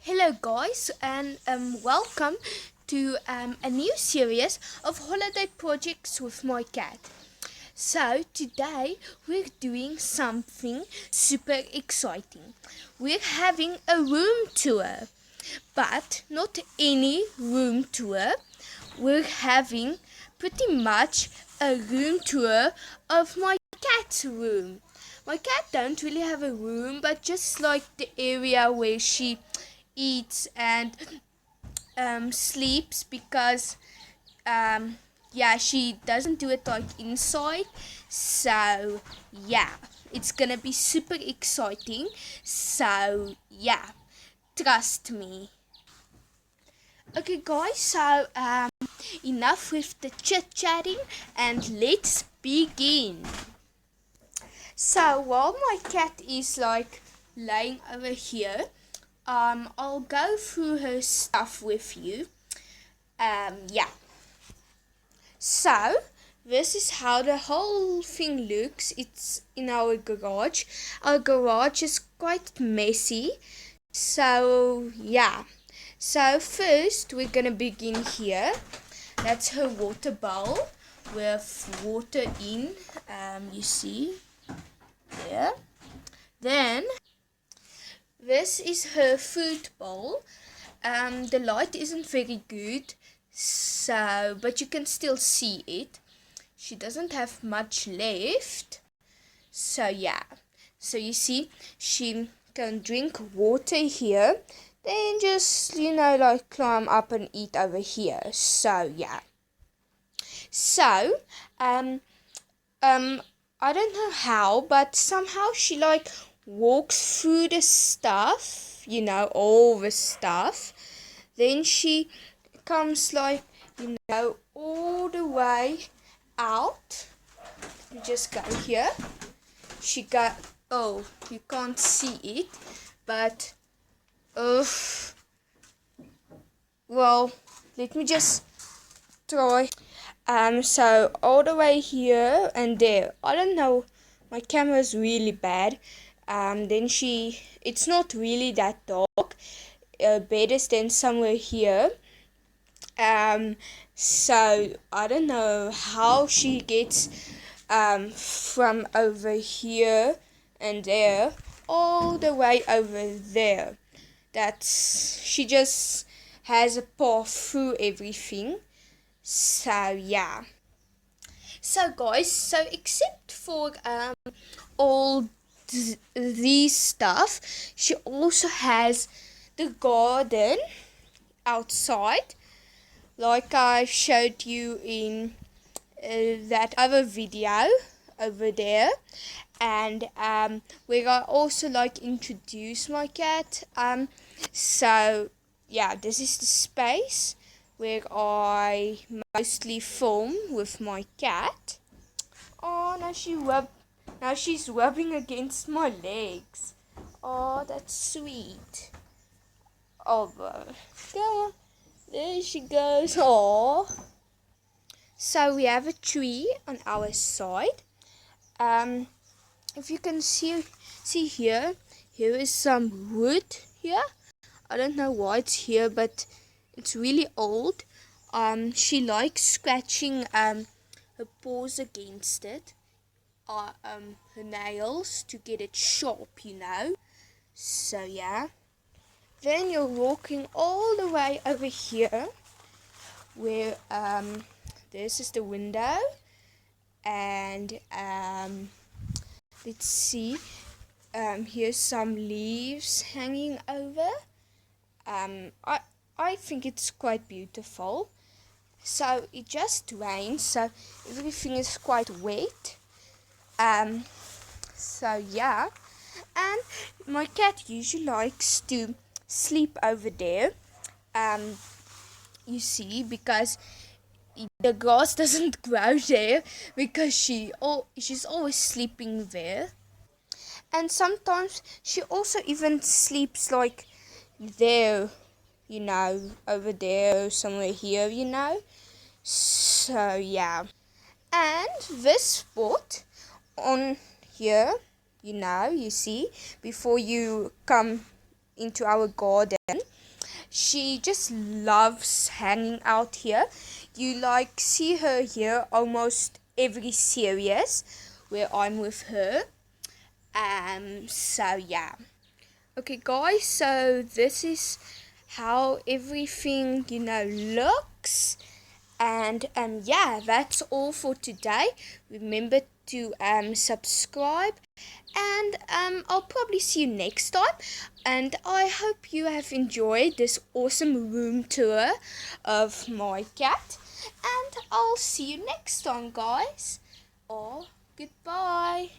Hello guys, and welcome to a new series of holiday projects with my cat. So today we're doing something super exciting. We're having a room tour, but not any room tour. We're having pretty much a room tour of my cat's room. My cat don't really have a room, but just like the area where she eats and sleeps, because she doesn't do it like inside. So it's gonna be super exciting. So trust me. Okay guys, so enough with the chit chatting and let's begin. So while my cat is like laying over here, I'll go through her stuff with you. So this is how the whole thing looks. It's in our garage. Our garage is quite messy. So first we're gonna begin here. That's her water bowl with water in. You see there. Then this is her food bowl. The light isn't very good, but you can still see it. She doesn't have much left. So you see, she can drink water here, then just climb up and eat over here. I don't know how, but somehow she walks through the stuff, all the stuff. Then she comes all the way out. You just go here. You can't see it, but let me just try. So all the way here and there. I don't know, my camera is really bad. It's not really that dark. Bed is then somewhere here. So I don't know how she gets from over here and there all the way over there. She just has a path through everything. So guys, except for all these stuff, she also has the garden outside, like I showed you in that other video over there. And where I also introduce my cat. This is the space where I mostly film with my cat. Oh, now she's rubbing against my legs. Oh, that's sweet. Oh, come on. There she goes. Oh. So we have a tree on our side. If you can see here is some wood here. I don't know why it's here, but it's really old. She likes scratching her paws against it, her nails, to get it sharp, So then you're walking all the way over here, where this is the window, and let's see. Here's some leaves hanging over. I think it's quite beautiful. So it just rains, so everything is quite wet. And my cat usually likes to sleep over there. You see, because the grass doesn't grow there, because she's always sleeping there. And sometimes she also even sleeps there, over there, somewhere here, So and this spot on here, you see, before you come into our garden, She just loves hanging out here. You like see her here almost every series where I'm with her. So yeah. Okay guys, so this is how everything, looks. And yeah, that's all for today. Remember to subscribe, and I'll probably see you next time. And I hope you have enjoyed this awesome room tour of my cat. And I'll see you next time, guys. Or goodbye.